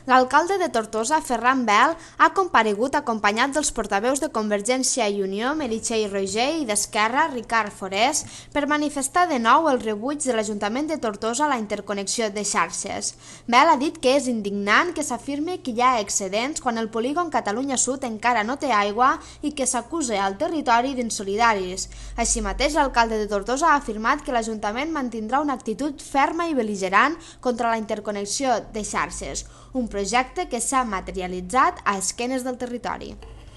L'alcalde de Tortosa, Ferran Bel, ha comparegut acompanyat dels portaveus de Convergència i Unió, Meritxell Roigé, i d'Esquerra, Ricard Forés, per manifestar de nou el rebuig de l'Ajuntament de Tortosa a la interconnexió de xarxes. Bel ha dit que és indignant que s'afirmi que hi ha excedents quan el polígon Catalunya Sud encara no té aigua i que s'acusa al territori d'insolidaris. Així mateix, l'alcalde de Tortosa ha afirmat que l'Ajuntament mantindrà una actitud ferma i bel·ligerant contra la interconnexió de xarxes, un projecte que s'ha materialitzat a esquenes del territori.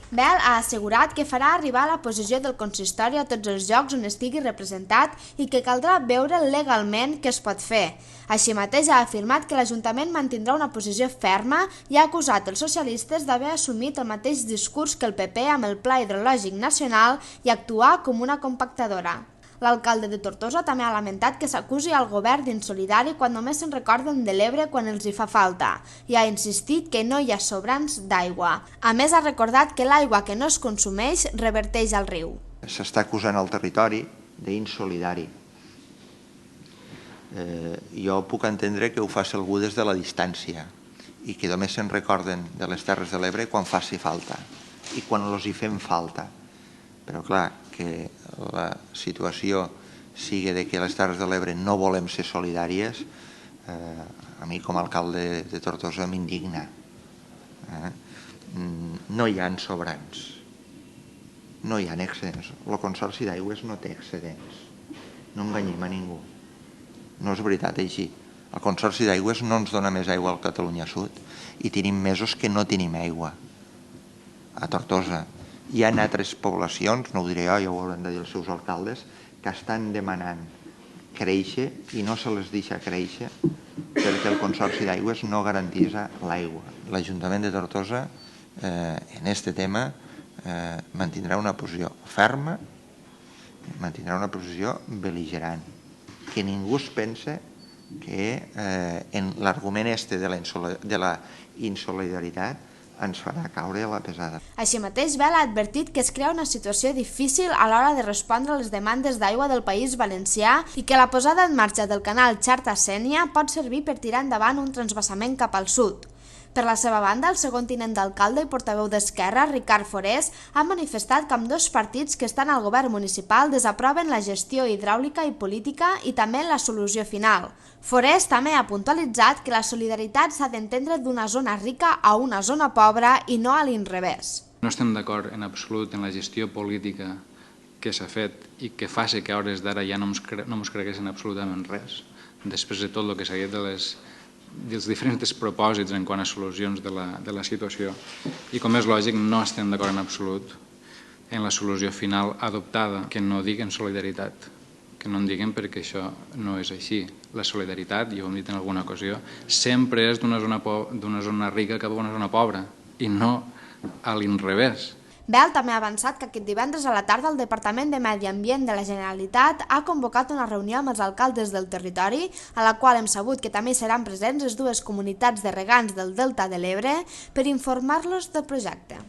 Bel ha assegurat que farà arribar la posició del consistori a tots els llocs on estigui representat i que caldrà veure legalment què es pot fer. Així mateix ha afirmat que l'Ajuntament mantindrà una posició ferma i ha acusat els socialistes d'haver assumit el mateix discurs que el PP amb el Pla Hidrològic Nacional i actuar com una compactadora. L'alcalde de Tortosa també ha lamentat que s'acusi al govern d'insolidari quan només se'n recorden de l'Ebre quan els hi fa falta i ha insistit que no hi ha sobrants d'aigua. A més, ha recordat que l'aigua que no es consumeix reverteix al riu. S'està acusant el territori d'insolidari. Jo puc entendre que ho faci algú des de la distància i que només se'n recorden de les Terres de l'Ebre quan faci falta i quan els hi fem falta. Però clar, que la situació sigui de que les Terres de l'Ebre no volem ser solidàries, a mi com a alcalde de Tortosa m'indigna. No hi ha sobrants, no hi ha excedents. El Consorci d'Aigües no té excedents, no enganyem a ningú. No és veritat així. El Consorci d'Aigües no ens dona més aigua al Catalunya Sud i tenim mesos que no tenim aigua a Tortosa. Hi ha altres poblacions, no ho diré jo, ja ho hauran de dir els seus alcaldes, que estan demanant créixer i no se les deixa créixer perquè el Consorci d'Aigües no garanteix l'aigua. L'Ajuntament de Tortosa en aquest tema mantindrà una posició ferma, mantindrà una posició bel·ligerant. Que ningú es pense que en l'argument de la insolidaritat ens farà caure a la pesada. Així mateix, Bel ha advertit que es crea una situació difícil a l'hora de respondre a les demandes d'aigua del País Valencià i que la posada en marxa del canal Xarta-Sénia pot servir per tirar endavant un transvasament cap al sud. Per la seva banda, el segon tinent d'alcalde i portaveu d'Esquerra, Ricard Forés, ha manifestat que ambdós partits que estan al govern municipal desaproven la gestió hidràulica i política i també la solució final. Forés també ha puntualitzat que la solidaritat s'ha d'entendre d'una zona rica a una zona pobra i no a l'inrevés. No estem d'acord en absolut en la gestió política que s'ha fet i que fa que a hores d'ara ja no ens creguessin absolutament res. Després de tot el que s'ha dit dels diferents propòsits en quant a solucions de la situació. I com és lògic, no estem d'acord en absolut en la solució final adoptada, que no diguen solidaritat, que no en diguen perquè això no és així. La solidaritat, ja ho hem dit en alguna ocasió, sempre és d'una zona rica cap a una zona pobra i no a l'inrevés. Bel també ha avançat que aquest divendres a la tarda el Departament de Medi Ambient de la Generalitat ha convocat una reunió amb els alcaldes del territori, a la qual hem sabut que també seran presents les dues comunitats de regants del Delta de l'Ebre per informar-los del projecte.